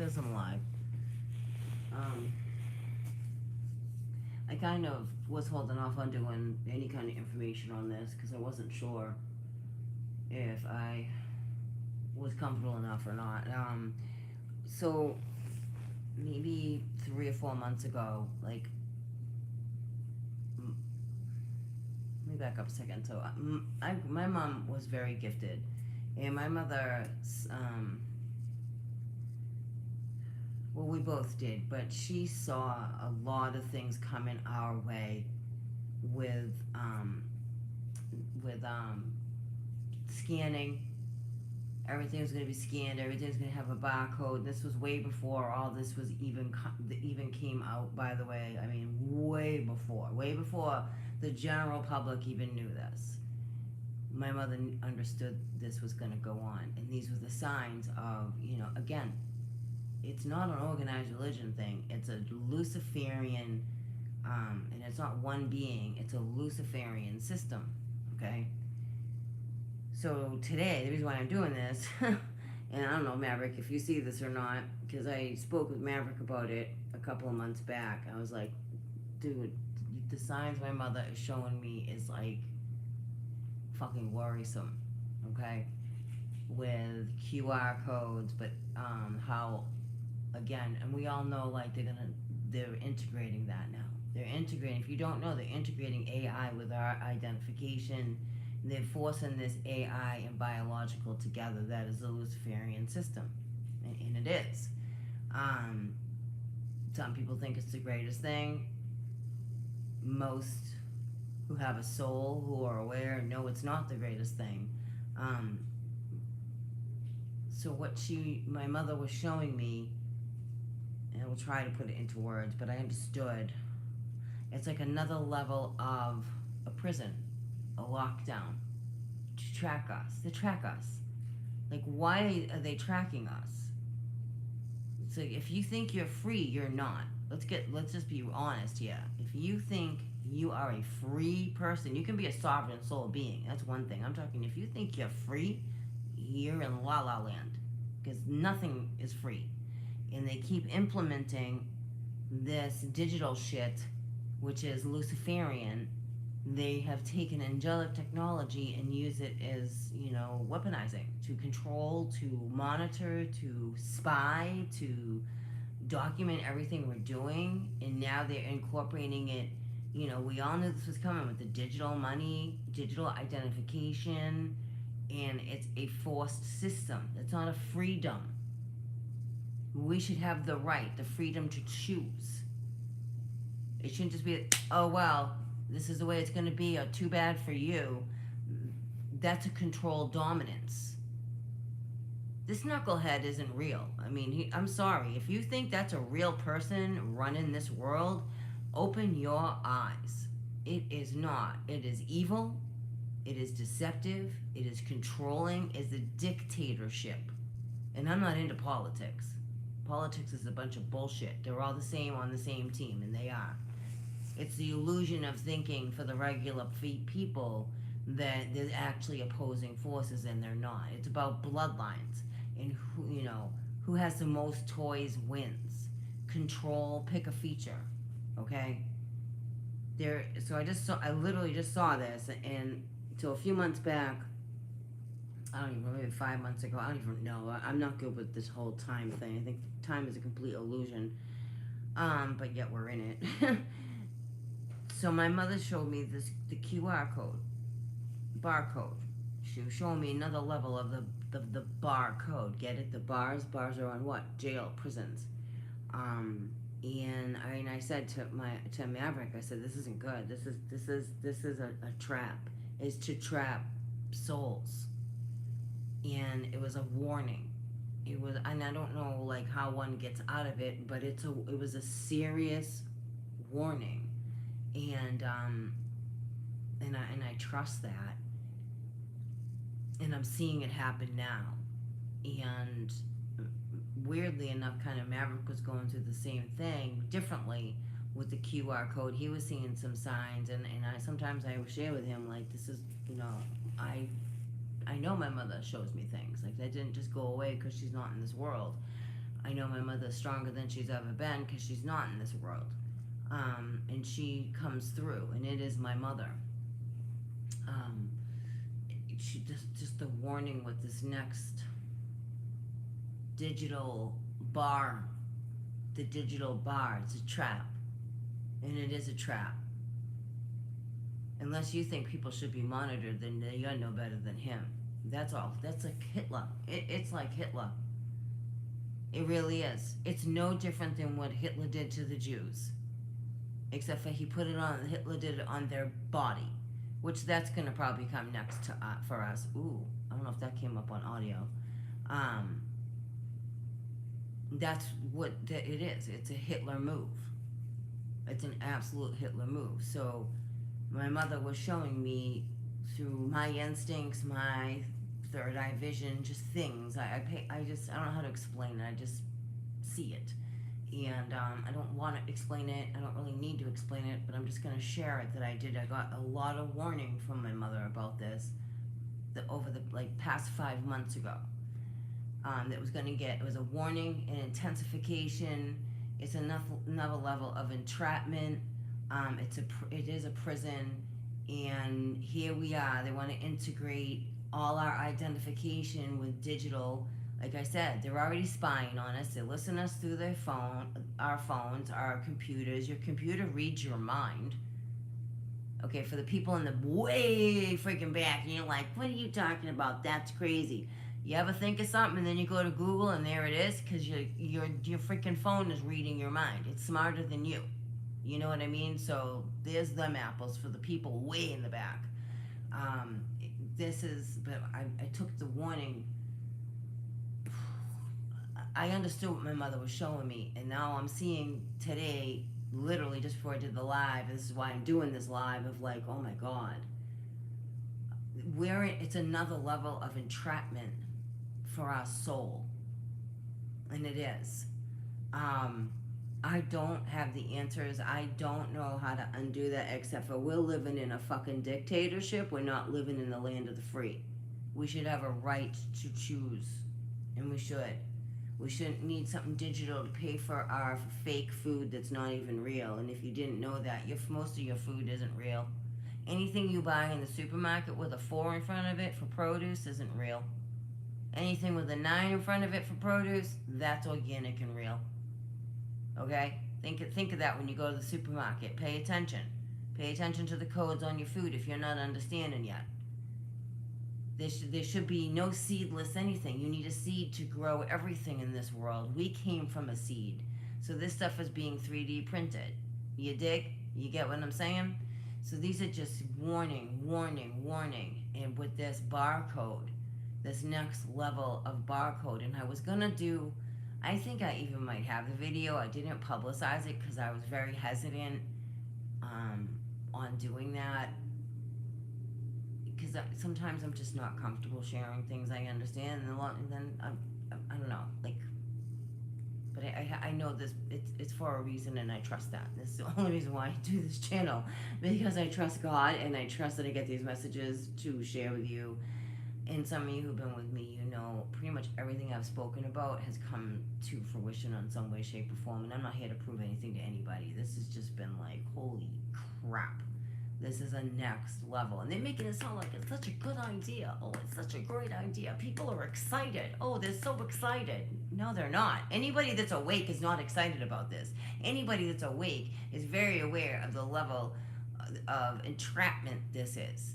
says I'm live. I kind of was holding off on doing any kind of information on this because I wasn't sure if I was comfortable enough or not. So maybe 3 or 4 months ago, like, let me back up a second. So my mom was very gifted, and my mother, well, we both did, but she saw a lot of things coming our way with with scanning. Everything was going to be scanned. Everything was going to have a barcode. This was way before all this was even came out. By the way, I mean way before the general public even knew this. My mother understood this was going to go on, and these were the signs of, again, it's not an organized religion thing. It's a Luciferian, and it's not one being. It's a Luciferian system. Okay. So today, the reason why I'm doing this, and I don't know, Maverick, if you see this or not, because I spoke with Maverick about it a couple of months back. I was like, dude, the signs my mother is showing me is like fucking worrisome. Okay. With QR codes, but how, again, and we all know, like, they're integrating that now. They're integrating, if you don't know, they're integrating AI with our identification. They're forcing this AI and biological together. That is the Luciferian system, and it is. Some people think it's the greatest thing. Most who have a soul, who are aware, know it's not the greatest thing. So what my mother was showing me, and I will try to put it into words, but I understood. It's like another level of a prison, a lockdown, to track us. They track us. Like, why are they tracking us? It's like, if you think you're free, you're not. Let's just be honest here. If you think you are a free person, you can be a sovereign soul being. That's one thing. I'm talking, if you think you're free, you're in La La Land, because nothing is free. And they keep implementing this digital shit, which is Luciferian. They have taken angelic technology and use it as, weaponizing, to control, to monitor, to spy, to document everything we're doing. And now they're incorporating it. We all knew this was coming with the digital money, digital identification, and it's a forced system. It's not a freedom. We should have the right, the freedom to choose. It shouldn't just be, oh, well, this is the way it's going to be, or too bad for you. That's a controlled dominance. This knucklehead isn't real. I mean, I'm sorry. If you think that's a real person running this world, open your eyes. It is not. It is evil. It is deceptive. It is controlling. It's a dictatorship. And I'm not into politics. Politics is a bunch of bullshit. They're all the same on the same team, and they are. It's the illusion of thinking for the regular people that they're actually opposing forces, and they're not. It's about bloodlines, and who has the most toys wins. Control, pick a feature, okay? So I literally just saw this, and so a few months back, I don't even know, maybe 5 months ago, I don't even know. I'm not good with this whole time thing. I think time is a complete illusion, but yet we're in it. So my mother showed me the QR code, barcode. She was showing me another level of the barcode. Get it? The bars are on what? Jail, prisons. And I said to Maverick, I said, this isn't good. This is a trap. It's to trap souls. And it was a warning. It was, and I don't know like how one gets out of it, but it was a serious warning. And I trust that, and I'm seeing it happen now. And weirdly enough, kind of Maverick was going through the same thing differently with the QR code. He was seeing some signs, and sometimes I would share with him, like, this is, I know my mother shows me things like that didn't just go away because she's not in this world. I know my mother's stronger than she's ever been because she's not in this world. And she comes through, and it is my mother. Um, she just the warning with this next digital bar, the digital bar. It's a trap, and it is a trap. Unless you think people should be monitored, then you're no better than him. That's all. That's like Hitler. It's like Hitler. It really is. It's no different than what Hitler did to the Jews, except for Hitler did it on their body, which that's gonna probably come next to for us. Ooh, I don't know if that came up on audio. That's what it is. It's a Hitler move. It's an absolute Hitler move. So my mother was showing me through my instincts, my third eye vision, just things. I don't know how to explain it. I just see it. And I don't want to explain it. I don't really need to explain it, but I'm just going to share it that I did. I got a lot of warning from my mother about this over the past 5 months ago. It was a warning, an intensification. It's another level of entrapment. It is a prison, and here we are. They want to integrate all our identification with digital. Like I said, they're already spying on us. They listen to us through our phones, our computers. Your computer reads your mind. Okay, for the people in the way freaking back, and you're like, what are you talking about? That's crazy. You ever think of something and then you go to Google and there it is? Because your freaking phone is reading your mind. It's smarter than you. You know what I mean? So there's them apples for the people way in the back. But I took the warning. I understood what my mother was showing me, and now I'm seeing today, literally just before I did the live, this is why I'm doing this live, of like, oh my God. It's another level of entrapment for our soul. And it is. I don't have the answers. I don't know how to undo that, except for we're living in a fucking dictatorship. We're not living in the land of the free. We should have a right to choose. And we should. We shouldn't need something digital to pay for our fake food that's not even real. And if you didn't know that, most of your food isn't real. Anything you buy in the supermarket with a 4 in front of it for produce isn't real. Anything with a 9 in front of it for produce, that's organic and real. Okay? Think of that when you go to the supermarket. Pay attention. Pay attention to the codes on your food if you're not understanding yet. There should be no seedless anything. You need a seed to grow everything in this world. We came from a seed. So this stuff is being 3D printed. You dig? You get what I'm saying? So these are just warning. And with this barcode, this next level of barcode, and I think I even might have the video. I didn't publicize it because I was very hesitant on doing that. Because sometimes I'm just not comfortable sharing things I understand, and then I don't know, but I know this, it's for a reason, and I trust that. This is the only reason why I do this channel, because I trust God, and I trust that I get these messages to share with you. And some of you who've been with me, you know, pretty much everything I've spoken about has come to fruition on some way, shape, or form, and I'm not here to prove anything to anybody. This has just been like, holy crap. This is a next level. And they're making it sound like it's such a good idea. Oh, it's such a great idea. People are excited. Oh, they're so excited. No, they're not. Anybody that's awake is not excited about this. Anybody that's awake is very aware of the level of entrapment this is.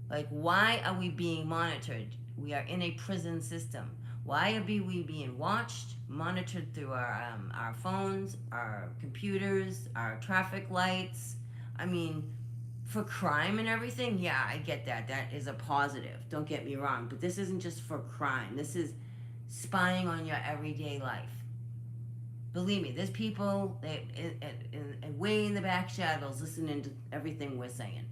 Like, why are we being monitored? We are in a prison system. Why are we being watched, monitored through our phones, our computers, our traffic lights? I mean, for crime and everything, yeah, I get that. That is a positive. Don't get me wrong. But this isn't just for crime. This is spying on your everyday life. Believe me, there's people way in the back shadows listening to everything we're saying.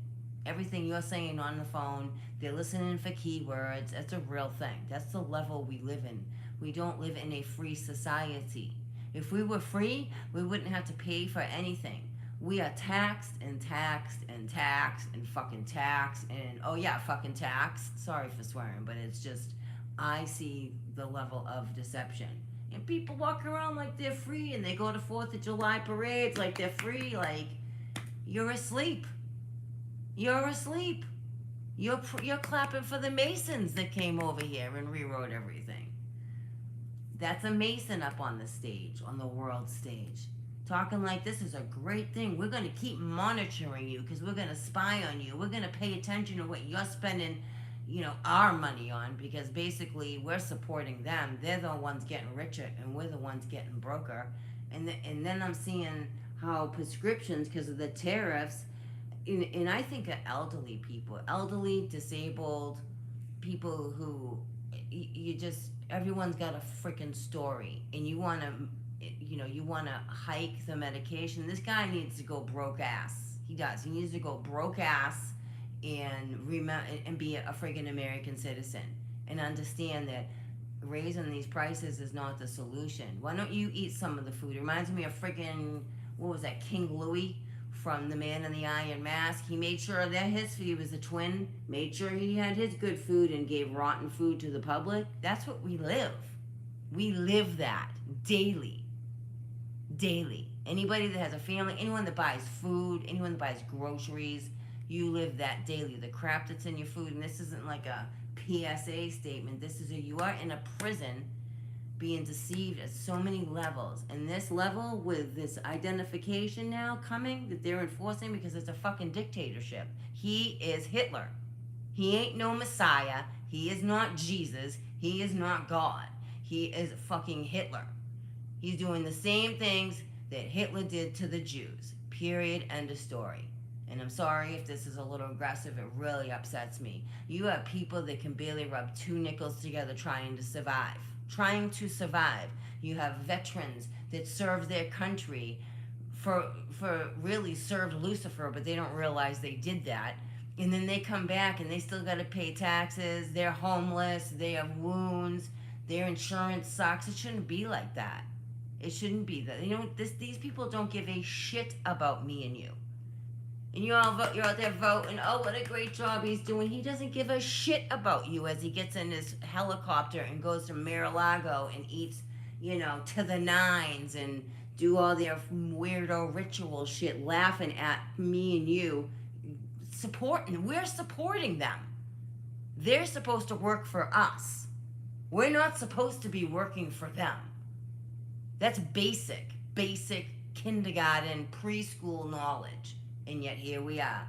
Everything you're saying on the phone, they're listening for keywords. That's a real thing. That's the level we live in. We don't live in a free society. If we were free, we wouldn't have to pay for anything. We are taxed and taxed and taxed and fucking taxed and, oh yeah, fucking taxed. Sorry for swearing, but it's just, I see the level of deception. And people walk around like they're free, and they go to 4th of July parades like they're free. Like, you're asleep. You're asleep. You're clapping for the Masons that came over here and rewrote everything. That's a Mason up on the stage, on the world stage, talking like this is a great thing. We're going to keep monitoring you because we're going to spy on you. We're going to pay attention to what you're spending, our money on, because basically we're supporting them. They're the ones getting richer and we're the ones getting broker. And then I'm seeing how prescriptions, because of the tariffs, and I think of elderly people, elderly, disabled, people who you just, everyone's got a freaking story, and you want to, you want to hike the medication. This guy needs to go broke ass. He does. He needs to go broke ass and be a friggin' American citizen and understand that raising these prices is not the solution. Why don't you eat some of the food? It reminds me of friggin', what was that, King Louis from The Man in the Iron Mask. He made sure that he was a twin, made sure he had his good food and gave rotten food to the public. That's what we live. We live that daily. Daily. Anybody that has a family, anyone that buys food, anyone that buys groceries, you live that daily. The crap that's in your food, and this isn't like a PSA statement. This is you are in a prison being deceived at so many levels. And this level with this identification now coming that they're enforcing because it's a fucking dictatorship. He is Hitler. He ain't no Messiah. He is not Jesus. He is not God. He is fucking Hitler. He's doing the same things that Hitler did to the Jews. Period. End of story. And I'm sorry if this is a little aggressive. It really upsets me. You have people that can barely rub two nickels together trying to survive. Trying to survive. You have veterans that serve their country for really served Lucifer, but they don't realize they did that. And then they come back and they still got to pay taxes. They're homeless. They have wounds. Their insurance sucks. It shouldn't be like that. It shouldn't be that. These people don't give a shit about me and you. And you're out there voting, oh, what a great job he's doing. He doesn't give a shit about you as he gets in his helicopter and goes to Mar-a-Lago and eats, to the nines and do all their weirdo ritual shit, laughing at me and you, we're supporting them. They're supposed to work for us. We're not supposed to be working for them. That's basic kindergarten, preschool knowledge. And yet here we are.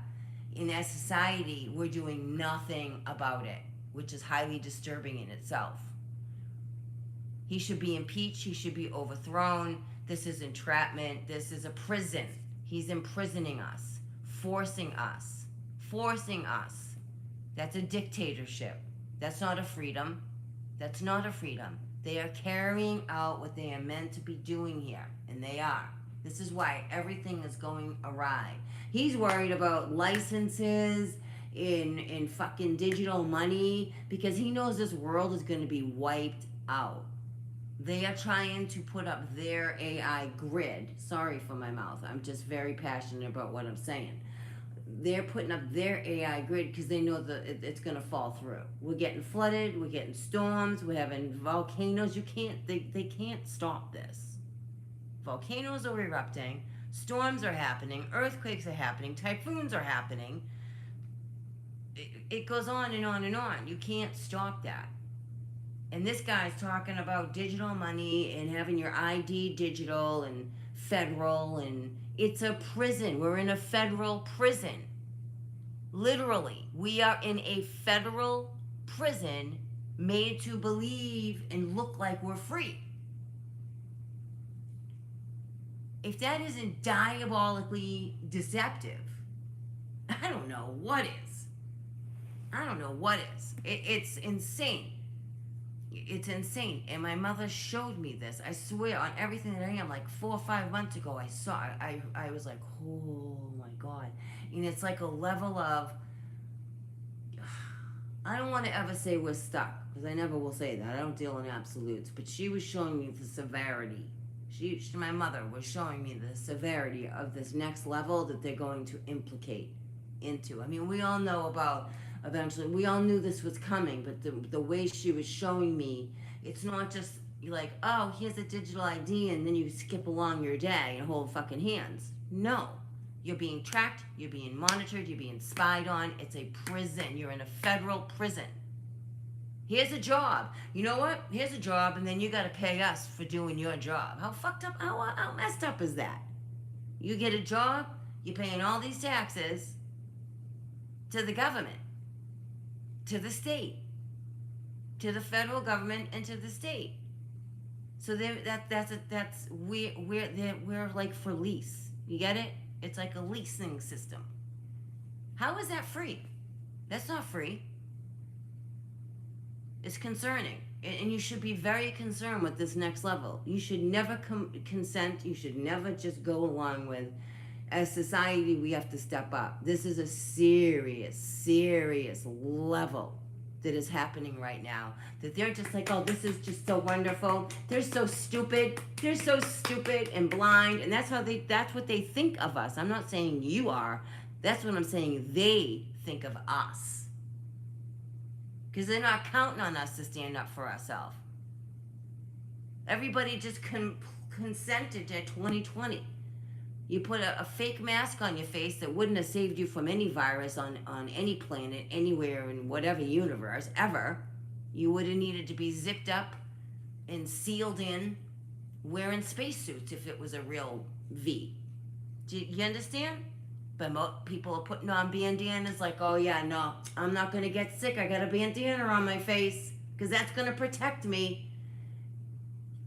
In that society, we're doing nothing about it, which is highly disturbing in itself. He should be impeached. He should be overthrown. This is entrapment. This is a prison. He's imprisoning us, forcing us. That's a dictatorship. That's not a freedom. That's not a freedom. They are carrying out what they are meant to be doing here, and they are. This is why everything is going awry. He's worried about licenses in fucking digital money because he knows this world is going to be wiped out. They are trying to put up their AI grid. Sorry for my mouth. I'm just very passionate about what I'm saying. They're putting up their AI grid because they know that it's going to fall through. We're getting flooded. We're getting storms. We're having volcanoes. They can't stop this. Volcanoes are erupting. Storms are happening. Earthquakes are happening. Typhoons are happening. It goes on and on and on. You can't stop that. And this guy's talking about digital money and having your ID digital and federal, and it's a prison. We're in a federal prison. Literally, we are in a federal prison made to believe and look like we're free. If that isn't diabolically deceptive, I don't know what is. It's insane. It's insane. And my mother showed me this. I swear on everything that I am, like 4 or 5 months ago, I was like, oh my God. And it's like a level of, I don't want to ever say we're stuck, because I never will say that. I don't deal in absolutes. But she was showing me the severity. My mother was showing me the severity of this next level that they're going to implicate into. I mean, we all know about, eventually, we all knew this was coming, but the way she was showing me, it's not just, you're like, oh, here's a digital ID, and then you skip along your day and hold fucking hands. No. You're being tracked, you're being monitored, you're being spied on. It's a prison. You're in a federal prison. Here's a job. You know what? Here's a job, and then you got to pay us for doing your job. How fucked up, how messed up is that? You get a job, you're paying all these taxes to the government, to the state, to the federal government, and to the state. So we're like for lease. You get it? It's like a leasing system. How is that free? That's not free. It's concerning. And you should be very concerned with this next level. You should never consent. You should never just go along with, as society, we have to step up. This is a serious, serious level that is happening right now. That they're just like, oh, this is just so wonderful. They're so stupid. They're so stupid and blind. And that's what they think of us. I'm not saying you are. That's what I'm saying. They think of us. Because they're not counting on us to stand up for ourselves. Everybody just consented to 2020. You put a fake mask on your face that wouldn't have saved you from any virus on any planet, anywhere in whatever universe, ever. You would have needed to be zipped up and sealed in, wearing spacesuits if it was a real V. Do you understand? But people are putting on bandanas like, oh yeah, no, I'm not going to get sick. I got a bandana on my face because that's going to protect me.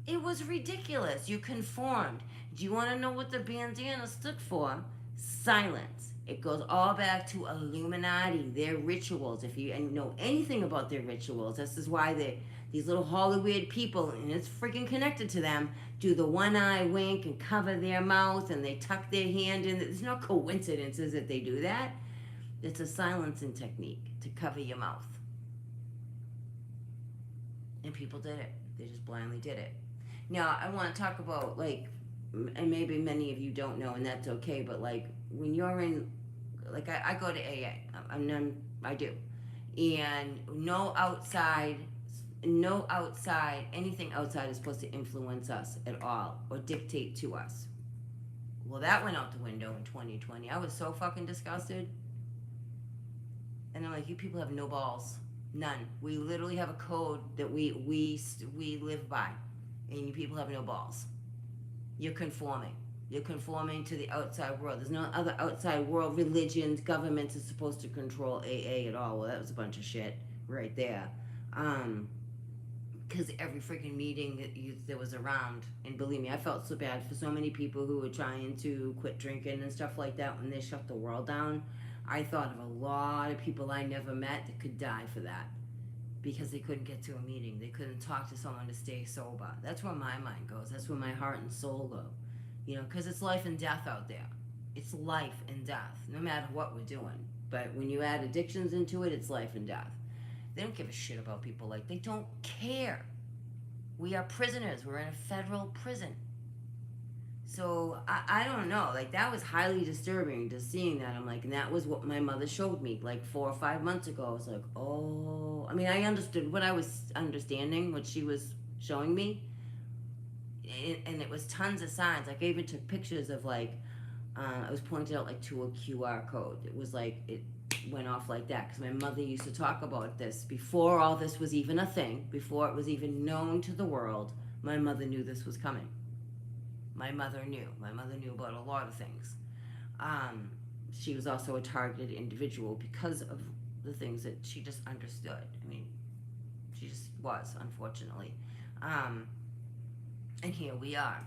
It was ridiculous. You conformed. Do you want to know what the bandana stood for? Silence. It goes all back to Illuminati, their rituals. If you know anything about their rituals, this is why these little Hollywood people, and it's freaking connected to them, do the one eye wink and cover their mouth and they tuck their hand in. There's no coincidences that they do that. It's a silencing technique to cover your mouth. And people did it. They just blindly did it. Now, I want to talk about, like, and maybe many of you don't know, and that's okay, but, like, when you're in, like, I go to AA. I do. And no outside, anything outside is supposed to influence us at all or dictate to us. Well, that went out the window in 2020. I was so fucking disgusted. And I'm like, you people have no balls. None. We literally have a code that we live by. And you people have no balls. You're conforming. You're conforming to the outside world. There's no other outside world. Religions, governments are supposed to control AA at all. Well, that was a bunch of shit right there. Because every freaking meeting that was around, and believe me, I felt so bad for so many people who were trying to quit drinking and stuff like that when they shut the world down. I thought of a lot of people I never met that could die for that. Because they couldn't get to a meeting. They couldn't talk to someone to stay sober. That's where my mind goes. That's where my heart and soul go. You know, because it's life and death out there. It's life and death, no matter what we're doing. But when you add addictions into it, it's life and death. They don't give a shit about people like, they don't care. We are prisoners. We're in a federal prison. So, I don't know. Like, that was highly disturbing, just seeing that. I'm like, and that was what my mother showed me, like, 4 or 5 months ago. I was like, oh. I mean, I understood what I was understanding, what she was showing me. And it was tons of signs. Like, I even took pictures of, like, I was pointed out, like, to a QR code. It was like, it went off like that. Because my mother used to talk about this. Before all this was even a thing, before it was even known to the world, my mother knew this was coming. My mother knew. My mother knew about a lot of things. She was also a targeted individual because of the things that she just understood. I mean, she just was, unfortunately. And here we are.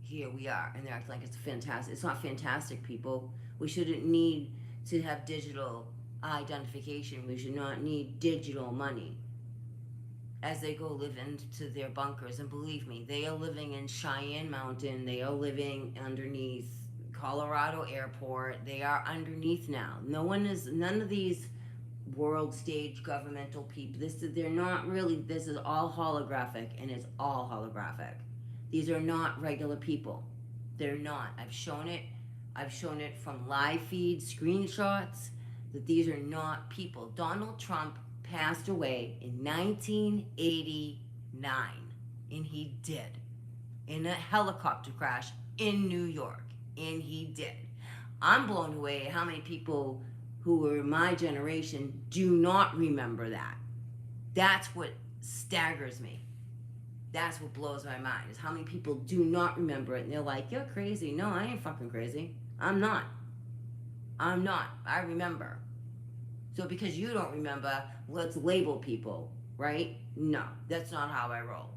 And they're acting like it's fantastic. It's not fantastic, people. We shouldn't need to have digital identification. We should not need digital money. As they go live into their bunkers. And believe me, they are living in Cheyenne Mountain. They are living underneath Colorado Airport. They are underneath now. None of these world stage governmental people, they're not really, this is all holographic, and it's all holographic. These are not regular people. They're not. I've shown it from live feed screenshots that these are not people. Donald Trump passed away in 1989. And he did. In a helicopter crash in New York. And he did. I'm blown away at how many people who were my generation do not remember that. That's what staggers me. That's what blows my mind, is how many people do not remember it. And they're like, you're crazy. No, I ain't fucking crazy. I'm not. I remember. So because you don't remember, let's label people, right? No, that's not how I roll.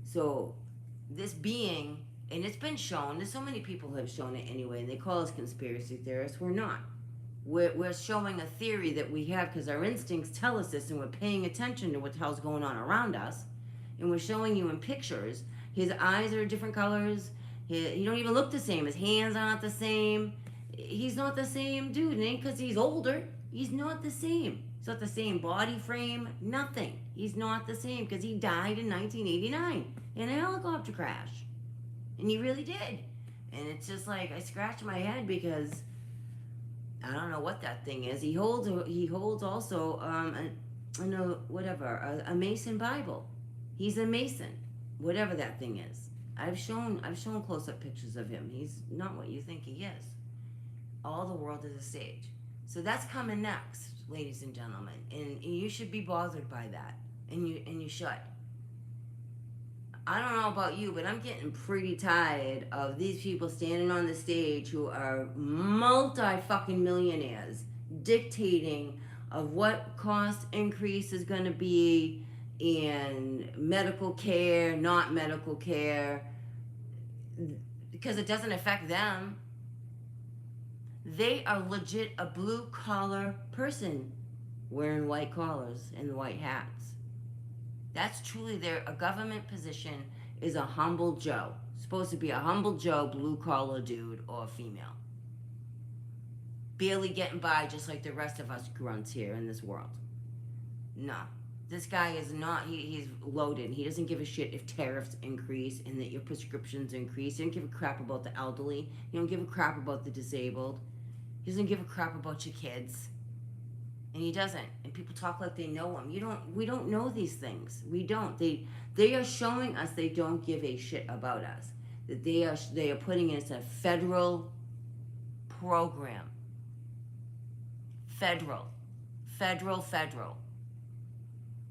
So this being, and it's been shown, there's so many people who have shown it anyway, and they call us conspiracy theorists. We're not. We're showing a theory that we have because our instincts tell us this, and we're paying attention to what the hell's going on around us. And we're showing you in pictures. His eyes are different colors. He don't even look the same. His hands aren't the same. He's not the same dude. It ain't because he's older. He's not the same. He's not the same body frame. Nothing. He's not the same because he died in 1989 in a helicopter crash. And he really did. And it's just like, I scratch my head because I don't know what that thing is. He holds also a Mason Bible. He's a Mason, whatever that thing is. I've shown close-up pictures of him. He's not what you think he is. All the world is a stage. So that's coming next, ladies and gentlemen, and you should be bothered by that, and you should. I don't know about you, but I'm getting pretty tired of these people standing on the stage who are multi-fucking millionaires dictating of what cost increase is going to be in medical care, not medical care, because it doesn't affect them. They are legit a blue-collar person wearing white collars and white hats. That's truly a government position is a humble Joe. Supposed to be a humble Joe, blue-collar dude or female. Barely getting by just like the rest of us grunts here in this world. No. This guy is not, he's loaded. He doesn't give a shit if tariffs increase and that your prescriptions increase. He doesn't give a crap about the elderly. He don't give a crap about the disabled. He doesn't give a crap about your kids. And he doesn't. And people talk like they know him. We don't know these things. We don't. They are showing us they don't give a shit about us. That they are putting us in a federal program. Federal.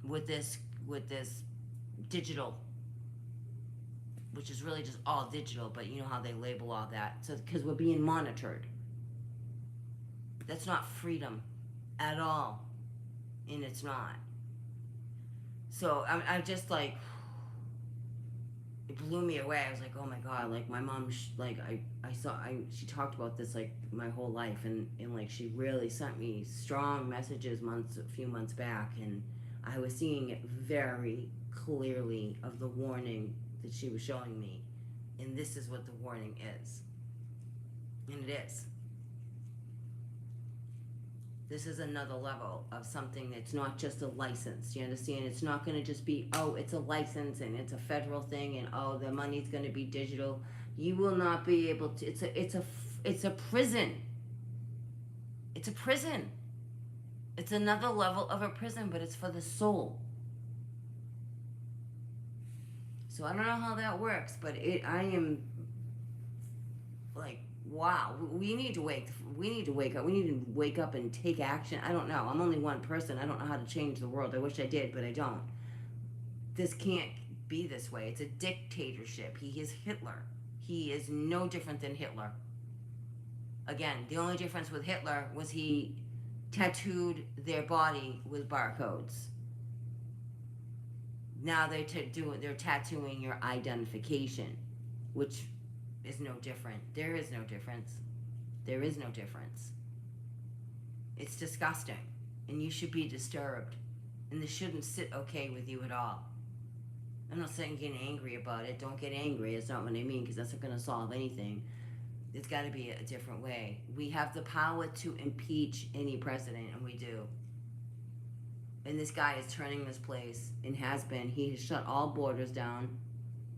With this digital, which is really just all digital, but you know how they label all that. So because we're being monitored. That's not freedom at all, and it's not. So I just like, it blew me away. I was like, oh my god, like my mom, she talked about this like my whole life, and like she really sent me strong messages a few months back, and I was seeing it very clearly of the warning that she was showing me, and this is what the warning is, and it is. This is another level of something that's not just a license. You understand? It's not going to just be, oh, it's a license and it's a federal thing, and oh, the money's going to be digital. You will not be able to. It's a prison. It's a prison. It's another level of a prison, but it's for the soul. So I don't know how that works, but I am like, wow, we need to wake up. We need to wake up and take action. I don't know. I'm only one person. I don't know how to change the world. I wish I did, but I don't. This can't be this way. It's a dictatorship. He is Hitler. He is no different than Hitler. Again, the only difference with Hitler was he tattooed their body with barcodes. Now they're tattooing your identification, which is no different. There is no difference. There is no difference. It's disgusting, and you should be disturbed, and this shouldn't sit okay with you at all. I'm not saying get angry about it. Don't get angry. It's not what I mean, because that's not going to solve anything. It's got to be a different way. We have the power to impeach any president, and we do. And this guy is turning this place, and has been. He has shut all borders down.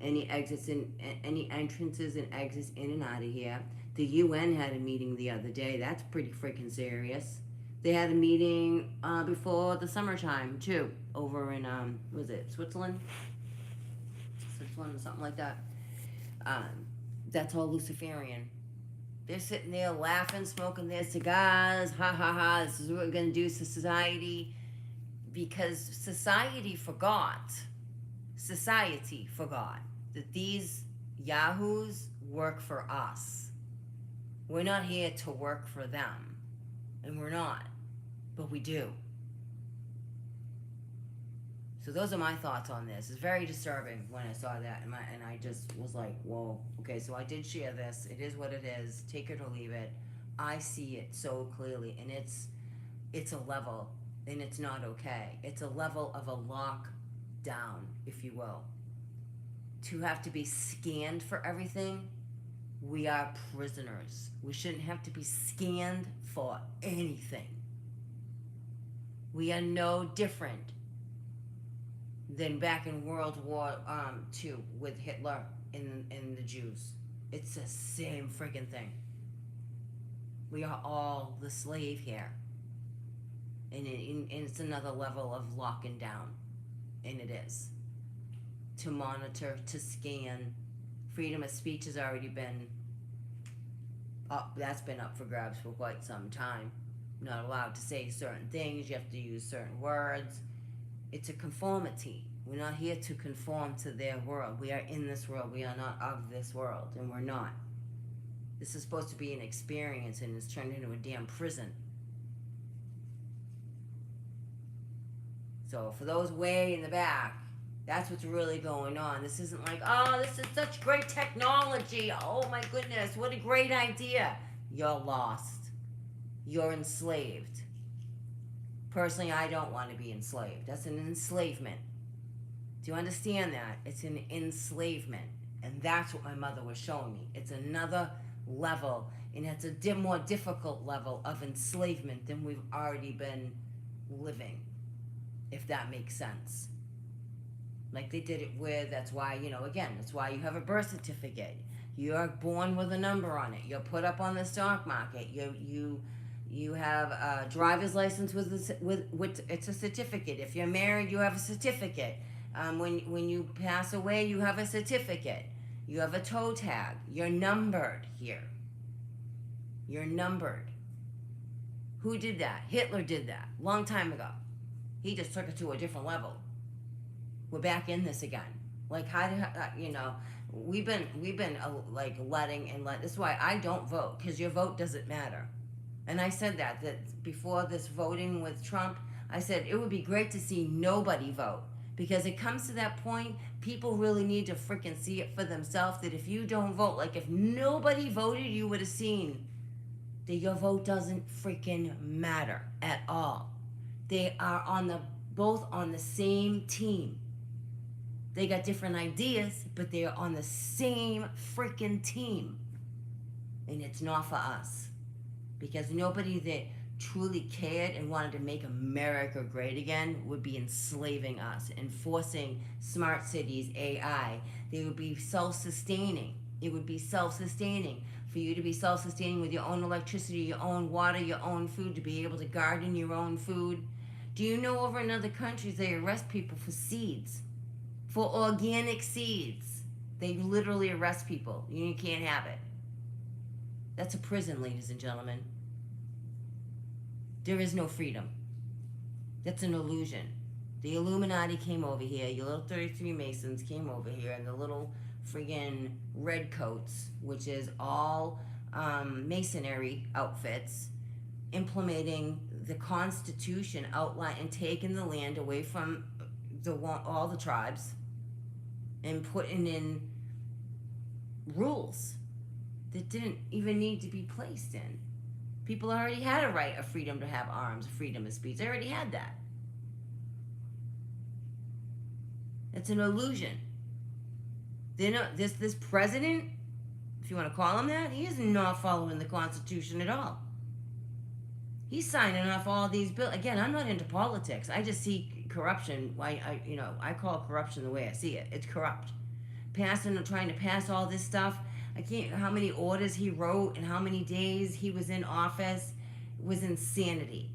Any entrances and exits in and out of here. The UN had a meeting the other day. That's pretty freaking serious. They had a meeting before the summertime too, over in was it Switzerland? or something like that. That's all Luciferian. They're sitting there laughing, smoking their cigars. Ha ha ha! This is what we're gonna do to society, because society forgot. Society forgot that these yahoos work for us. We're not here to work for them, and we're not, but we do. So those are my thoughts on this. It's very disturbing when I saw that, and I just was like, whoa. Okay, so I did share this. It is what it is. Take it or leave it. I see it so clearly, and it's a level, and it's not okay. It's a level of a lockdown, if you will. To have to be scanned for everything, we are prisoners. We shouldn't have to be scanned for anything. We are no different than back in World War II with Hitler and the Jews. It's the same freaking thing. We are all the slave here. And it's another level of locking down. And it is. To monitor, to scan. Freedom of speech has already been up. That's been up for grabs for quite some time. Not allowed to say certain things. You have to use certain words. It's a conformity. We're not here to conform to their world. We are in this world. We are not of this world, and we're not. This is supposed to be an experience, and it's turned into a damn prison. So for those way in the back, that's what's really going on. This isn't like, oh, this is such great technology. Oh my goodness, what a great idea. You're lost. You're enslaved. Personally, I don't want to be enslaved. That's an enslavement. Do you understand that? It's an enslavement. And that's what my mother was showing me. It's another level, and it's a more difficult level of enslavement than we've already been living, if that makes sense. Like they did it with, that's why, again, that's why you have a birth certificate. You're born with a number on it. You're put up on the stock market. You have a driver's license with it's a certificate. If you're married, you have a certificate. When you pass away, you have a certificate. You have a toe tag. You're numbered here. You're numbered. Who did that? Hitler did that long time ago. He just took it to a different level. We're back in this again. Like we've been like letting. This is why I don't vote, because your vote doesn't matter. And I said that before this voting with Trump, I said it would be great to see nobody vote, because it comes to that point, people really need to freaking see it for themselves, that if you don't vote, like if nobody voted, you would have seen that your vote doesn't freaking matter at all. They are both on the same team. They got different ideas, but they are on the same freaking team. And it's not for us. Because nobody that truly cared and wanted to make America great again would be enslaving us and forcing smart cities, AI. They would be self-sustaining. It would be self-sustaining. For you to be self-sustaining with your own electricity, your own water, your own food, to be able to garden your own food. Do you know over in other countries they arrest people for seeds? For organic seeds. They literally arrest people. You can't have it. That's a prison, ladies and gentlemen. There is no freedom. That's an illusion. The Illuminati came over here. Your little 33 Masons came over here, and the little friggin' redcoats, which is all masonry outfits, implementing the Constitution outline and taking the land away from all the tribes and putting in rules that didn't even need to be placed in. People already had a right of freedom to have arms, freedom of speech. They already had that. It's an illusion. They're not, this president, if you want to call him that, he is not following the Constitution at all. He's signing off all these bills. Again, I'm not into politics. I just see corruption. I call corruption the way I see it. It's corrupt. Trying to pass all this stuff. I can't, how many orders he wrote and how many days he was in office was insanity.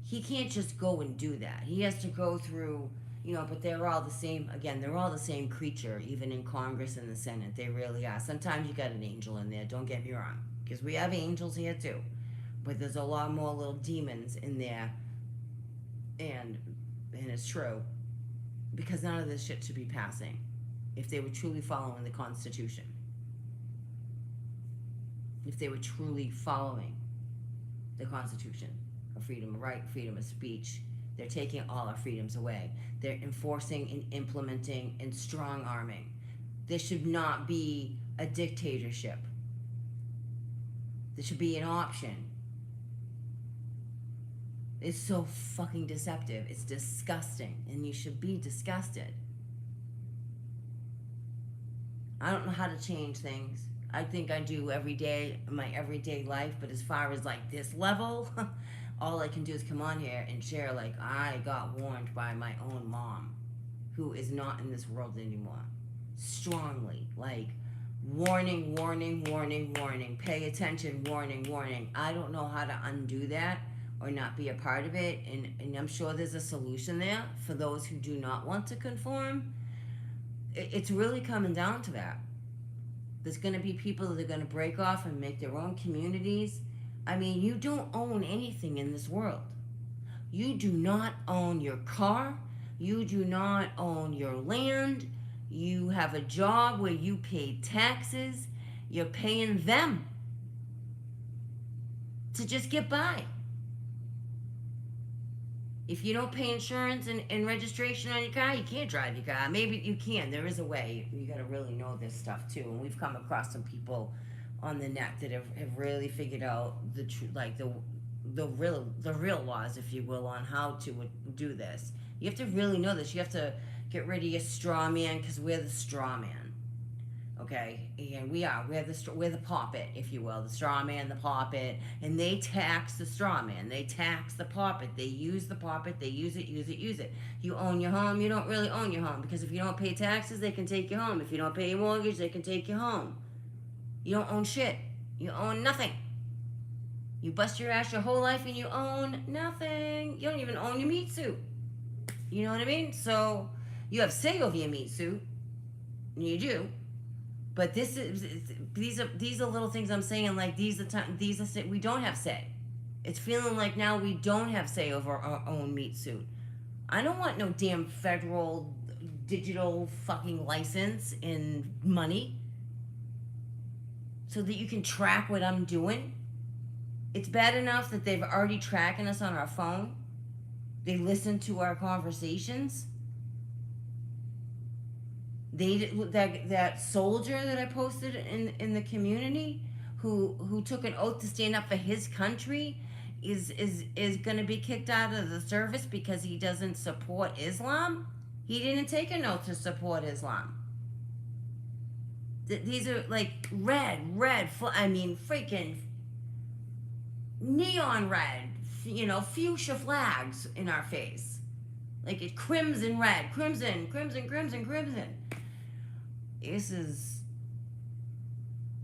He can't just go and do that. He has to go through, But they're all the same. Again, they're all the same creature, even in Congress and the Senate. They really are. Sometimes you got an angel in there. Don't get me wrong, because we have angels here too, but there's a lot more little demons in there, and it's true, because none of this shit should be passing if they were truly following the Constitution. If they were truly following the Constitution of freedom of right, freedom of speech, they're taking all our freedoms away. They're enforcing and implementing and strong arming. There should not be a dictatorship. There should be an option. It's so fucking deceptive. It's disgusting, and you should be disgusted. I don't know how to change things. I think I do every day, my everyday life, but as far as like this level, all I can do is come on here and share, like, I got warned by my own mom, who is not in this world anymore. Strongly, like, warning, warning, warning, warning, pay attention, warning, warning. I don't know how to undo that or not be a part of it, and I'm sure there's a solution there for those who do not want to conform. It's really coming down to that. There's going to be people that are going to break off and make their own communities. I mean, you don't own anything in this world. You do not own your car. You do not own your land. You have a job where you pay taxes. You're paying them to just get by. If you don't pay insurance and registration on your car, you can't drive your car. Maybe you can. There is a way. You got to really know this stuff too. And we've come across some people on the net that have really figured out the real laws, if you will, on how to do this. You have to really know this. You have to get rid of your straw man, because we're the straw man. Okay, and we're the puppet, if you will, the straw man, the puppet, and they tax the straw man, they tax the puppet, they use the puppet, they use it. You own your home, you don't really own your home, because if you don't pay taxes, they can take your home. If you don't pay your mortgage, they can take your home. You don't own shit. You own nothing. You bust your ass your whole life and you own nothing. You don't even own your meat suit. You know what I mean? So you have say over your meat suit. You do. But these are little things I'm saying, like we don't have say. It's feeling like now we don't have say over our own meat suit. I don't want no damn federal digital fucking license and money so that you can track what I'm doing. It's bad enough that they've already tracking us on our phone. They listen to our conversations. That soldier that I posted in the community who took an oath to stand up for his country is going to be kicked out of the service because he doesn't support Islam. He didn't take an oath to support Islam. These are like freaking neon red, fuchsia flags in our face. Like it's crimson red, crimson.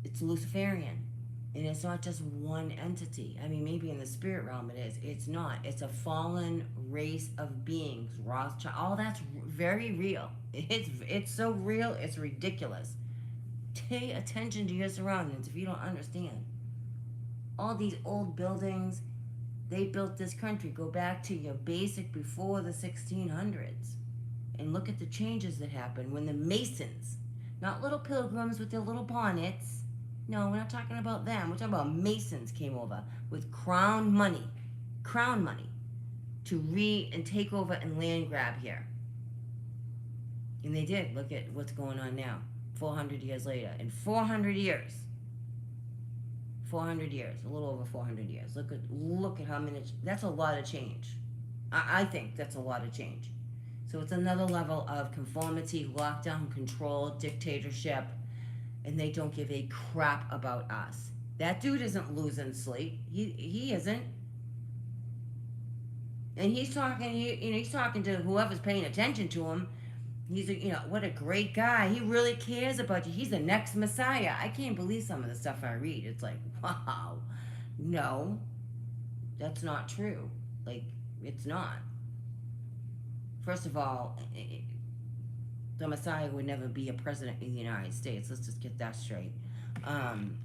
It's Luciferian. And it's not just one entity. I mean, maybe in the spirit realm it is. It's not. It's a fallen race of beings. Rothschild. All that's very real. It's so real, it's ridiculous. Pay attention to your surroundings if you don't understand. All these old buildings, they built this country. Go back to your basic before the 1600s. And look at the changes that happened when the Masons, not little pilgrims with their little bonnets. No, we're not talking about them. We're talking about Masons came over with crown money to take over and land grab here. And they did. Look at what's going on now. 400 years later. In 400 years, a little over 400 years. Look at how many. That's a lot of change. I think that's a lot of change. So it's another level of conformity, lockdown, control, dictatorship, and they don't give a crap about us. That dude isn't losing sleep. He isn't. And he's talking. He's talking to whoever's paying attention to him. He's what a great guy. He really cares about you. He's the next Messiah. I can't believe some of the stuff I read. It's like, wow. No, that's not true. Like, it's not. First of all, the Messiah would never be a president in the United States. Let's just get that straight. Um,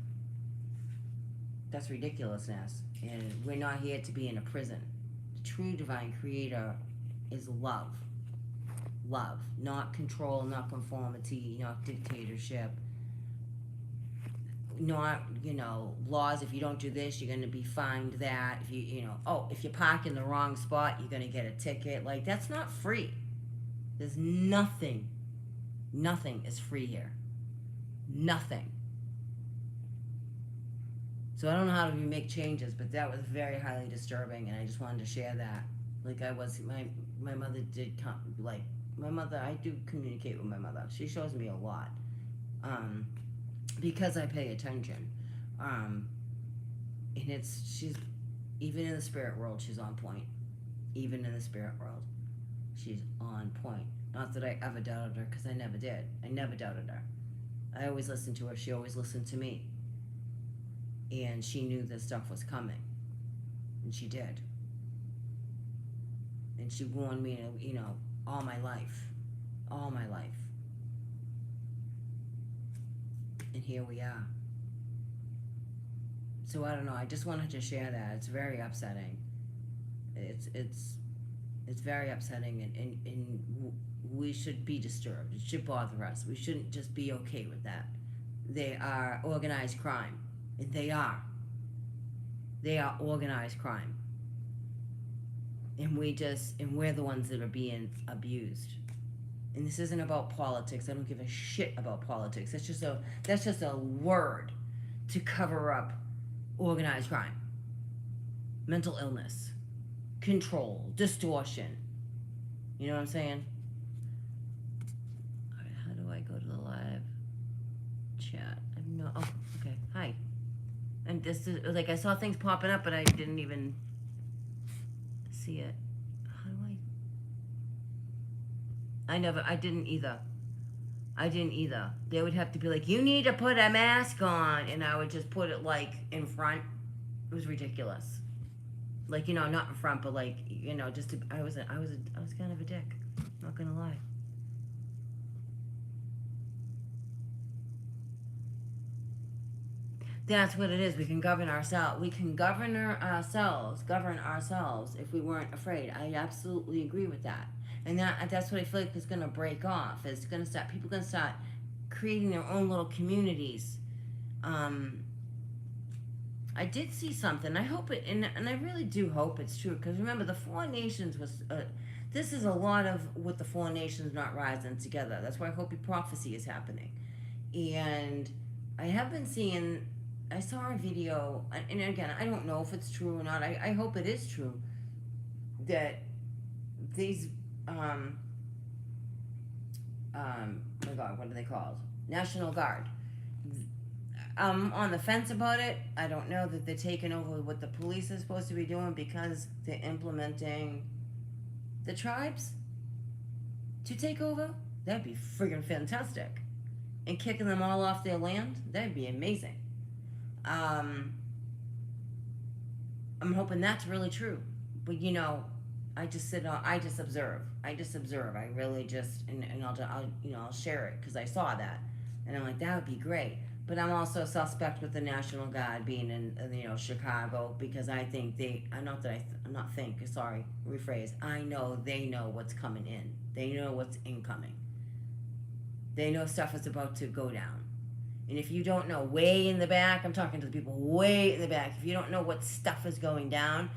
that's ridiculousness. And we're not here to be in a prison. The true divine creator is love. Love. Not control, not conformity, not dictatorship. Not, laws. If you don't do this, you're going to be fined that. If if you park in the wrong spot, you're going to get a ticket. Like, that's not free. There's nothing is free here. Nothing. So I don't know how to make changes, but that was very highly disturbing, and I just wanted to share that. Like, my mother did come, like, I do communicate with my mother. She shows me a lot. Because I pay attention. And she's, even in the spirit world, she's on point. Even in the spirit world, she's on point. Not that I ever doubted her, because I never did. I never doubted her. I always listened to her. She always listened to me. And she knew this stuff was coming. And she did. And she warned me, all my life. All my life. And here we are. So I don't know. I just wanted to share that. It's very upsetting. It's very upsetting, and we should be disturbed. It should bother us. We shouldn't just be okay with that. They are organized crime, and they are. They are organized crime, and we're the ones that are being abused. And this isn't about politics. I don't give a shit about politics. That's just a word to cover up organized crime, mental illness, control, distortion. You know what I'm saying? All right, how do I go to the live chat? Oh, okay. Hi. And this is like, I saw things popping up, but I didn't even see it. I didn't either. They would have to be like, you need to put a mask on, and I would just put it like in front. It was ridiculous. Like, not in front, but like, just to, I was kind of a dick. Not gonna lie. That's what it is. We can govern ourselves. We can govern ourselves if we weren't afraid. I absolutely agree with that. And that's what I feel like is going to break off. It's going to start, people going to start creating their own little communities. I did see something. I hope it, and I really do hope it's true. Because remember, the Four Nations was, this is a lot of with the Four Nations not rising together. That's why Hopi prophecy is happening. And I have been seeing, I saw a video, and again, I don't know if it's true or not. I hope it is true. That these, my God, what are they called? National Guard. I'm on the fence about it. I don't know that they're taking over what the police is supposed to be doing because they're implementing the tribes to take over. That'd be friggin' fantastic. And kicking them all off their land, that'd be amazing. I'm hoping that's really true. But I just observe. I really just, and I'll share it because I saw that, and I'm like, that would be great. But I'm also suspect with the National Guard being in Chicago, because I think I know they know what's coming in. They know what's incoming. They know stuff is about to go down. And if you don't know, way in the back, I'm talking to the people way in the back, if you don't know what stuff is going down,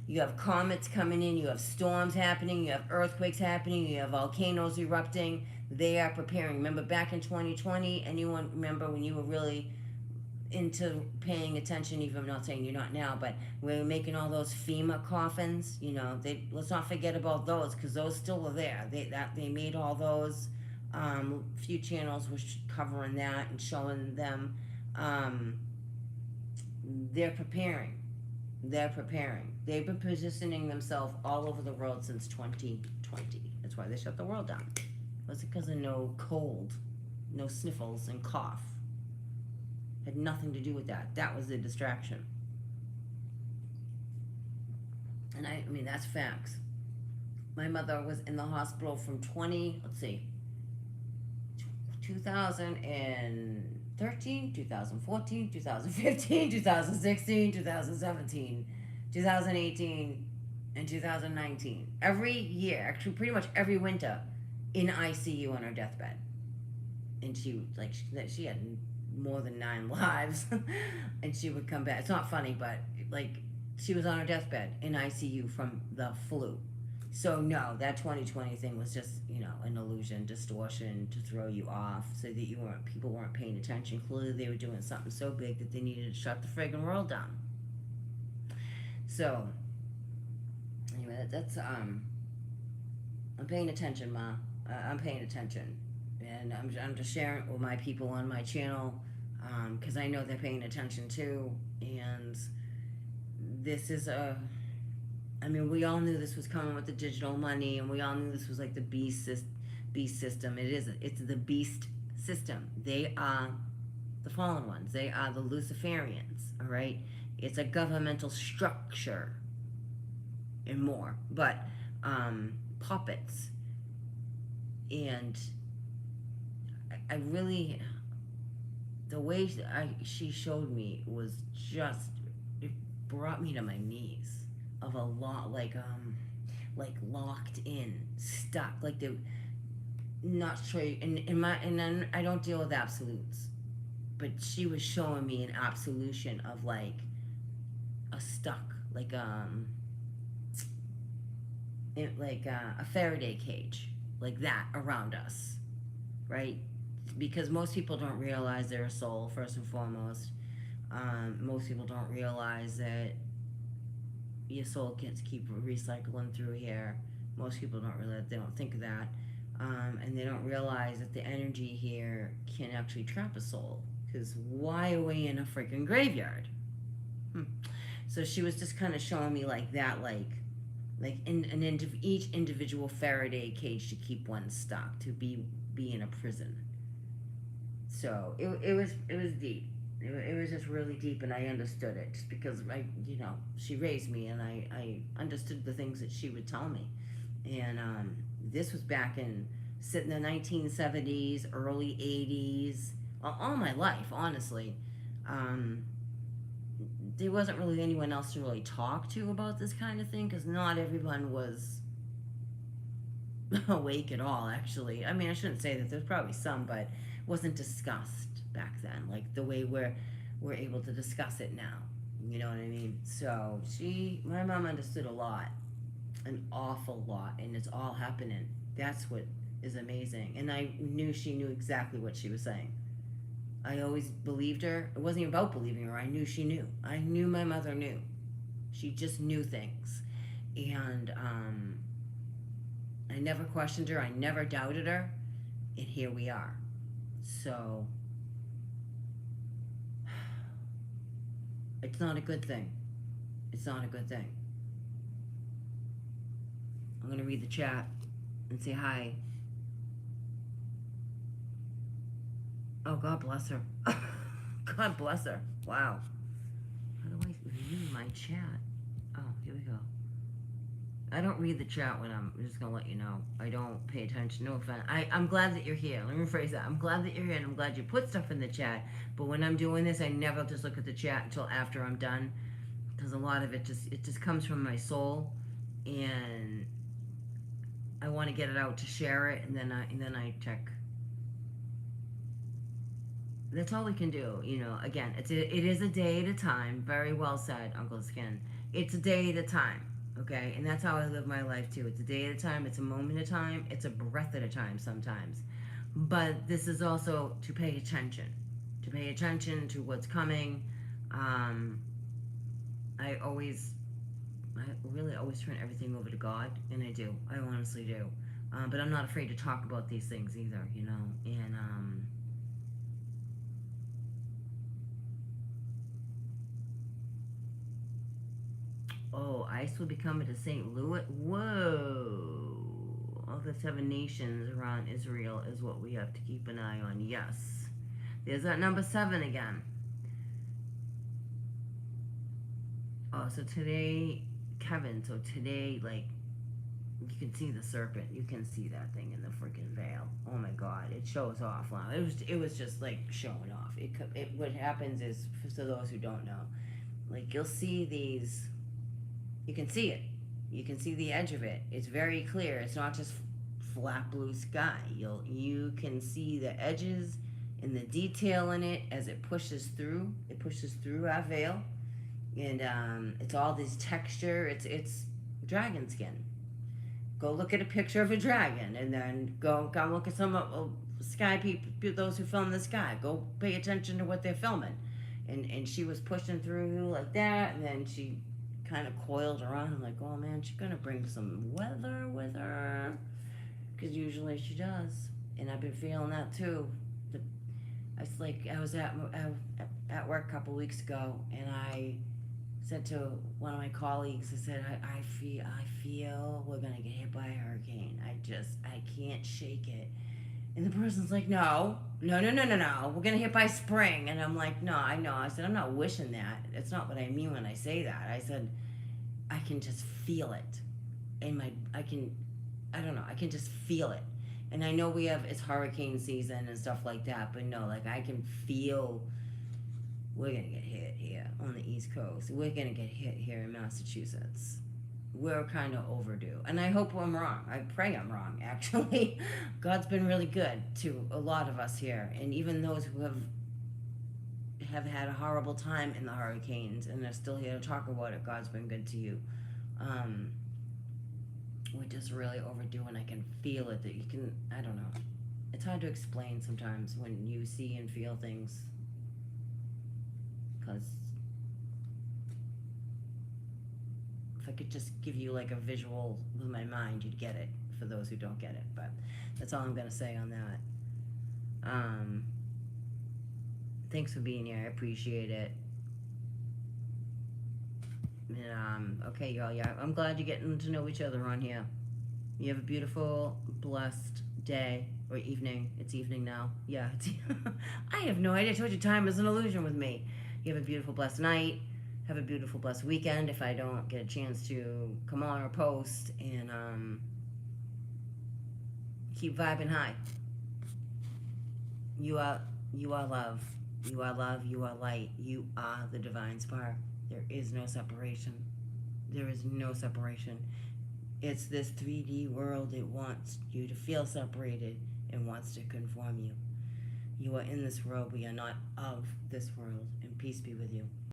you have comets coming in, you have storms happening, you have earthquakes happening, you have volcanoes erupting. They are preparing. Remember back in 2020, anyone remember when you were really into paying attention, even I'm not saying you're not now, but we were making all those FEMA coffins, let's not forget about those, because those still are there. They made all those. Few channels were covering that and showing them. They're preparing. They've been positioning themselves all over the world since 2020. That's why they shut the world down. Was it because of no cold, no sniffles and cough? Had nothing to do with that. That was the distraction. And I mean, that's facts. My mother was in the hospital from 2013, 2014, 2015, 2016, 2017, 2018, and 2019. Every year, actually pretty much every winter, in ICU on her deathbed. And she had more than 9 lives, and she would come back. It's not funny, but like she was on her deathbed in ICU from the flu. So no, that 2020 thing was just an illusion, distortion to throw you off, so that people weren't paying attention. Clearly, they were doing something so big that they needed to shut the friggin' world down. So anyway, that's I'm paying attention, Ma. I'm paying attention, and I'm just sharing it with my people on my channel, because I know they're paying attention too. And this is I mean, we all knew this was coming with the digital money, and we all knew this was like the beast system. It's the beast system. They are the fallen ones. They are the Luciferians. All right, it's a governmental structure and more, but puppets. And I really, the way she showed me was just, it brought me to my knees. Of a lot, like locked in, stuck, like they not straight. And then I don't deal with absolutes, but she was showing me an absolution of like a stuck, a Faraday cage, like that around us, right? Because most people don't realize they're a soul, first and foremost. Most people don't realize that your soul gets keep recycling through here. Most people don't realize, they don't think of that. And they don't realize that the energy here can actually trap a soul. Because why are we in a freaking graveyard? So she was just kind of showing me like that, each individual Faraday cage to keep one stuck, to be in a prison. So it was deep. It was just really deep, and I understood it just because she raised me, and I understood the things that she would tell me. And this was back in the 1970s, early 80s, all my life, honestly. There wasn't really anyone else to really talk to about this kind of thing, because not everyone was awake at all, actually. I mean, I shouldn't say that. There's probably some, but it wasn't discussed back then, like the way we're able to discuss it now. You know what I mean? So my mom understood a lot, an awful lot, and it's all happening. That's what is amazing. And I knew she knew exactly what she was saying. I always believed her. It wasn't even about believing her. I knew she knew. I knew my mother knew. She just knew things. And I never questioned her. I never doubted her. And here we are. So it's not a good thing. It's not a good thing. I'm going to read the chat and say hi. Oh, God bless her. God bless her. Wow. How do I view my chat? Oh, here we go. I don't read the chat when I'm just going to let you know. I don't pay attention. No offense. I'm glad that you're here. Let me rephrase that. I'm glad that you're here, and I'm glad you put stuff in the chat. But when I'm doing this, I never just look at the chat until after I'm done. Because a lot of it just comes from my soul. And I want to get it out to share it. And then I check. That's all we can do, Again, it is a day at a time. Very well said, Uncle Skin. It's a day at a time, okay? And that's how I live my life, too. It's a day at a time. It's a moment at a time. It's a breath at a time sometimes. But this is also to pay attention. To pay attention to what's coming. I really always turn everything over to God. And I do. I honestly do. But I'm not afraid to talk about these things either, And, oh, ICE will be coming to St. Louis? Whoa. All the 7 nations around Israel is what we have to keep an eye on. Yes. There's that number 7 again. Oh, so today, Kevin, You can see the serpent. You can see that thing in the freaking veil. Oh my God, it shows off. Wow, it was just like showing off. What happens is, for those who don't know, like you'll see these. You can see it. You can see the edge of it. It's very clear. It's not just flat blue sky. You can see the edges and the detail in it as it pushes through. It pushes through our veil, and it's all this texture. It's dragon skin. Go look at a picture of a dragon, and then go look at some sky people, those who film the sky. Go pay attention to what they're filming, and she was pushing through like that, and then she kind of coiled around. I'm like, oh man, she's gonna bring some weather with her, because usually she does, and I've been feeling that too. I was at work a couple weeks ago, and I said to one of my colleagues, I said, I feel we're gonna get hit by a hurricane. I can't shake it. And the person's like, no, we're gonna hit by spring. And I'm like, no, I know. I said, I'm not wishing that. That's not what I mean when I say that. I said, I can just feel it. I can just feel it. And I know it's hurricane season and stuff like that, but no, like I can feel we're gonna get hit here on the East Coast. We're gonna get hit here in Massachusetts. We're kind of overdue. And I hope I'm wrong. I pray I'm wrong, actually. God's been really good to a lot of us here. And even those who have had a horrible time in the hurricanes and are still here to talk about it, God's been good to you. We're just really overdue, and I can feel it. That you can, I don't know. It's hard to explain sometimes when you see and feel things. Because if I could just give you like a visual with my mind, you'd get it, for those who don't get it. But that's all I'm going to say on that. Thanks for being here. I appreciate it. And, okay, y'all, yeah, I'm glad you're getting to know each other on here. You have a beautiful, blessed day or evening. It's evening now. Yeah, I have no idea. I told you time is an illusion with me. You have a beautiful, blessed night. Have a beautiful, blessed weekend if I don't get a chance to come on or post. And keep vibing high. You are love. You are love. You are light. You are the divine spark. There is no separation. There is no separation. It's this 3D world. It wants you to feel separated and wants to conform you. You are in this world. We are not of this world. And peace be with you.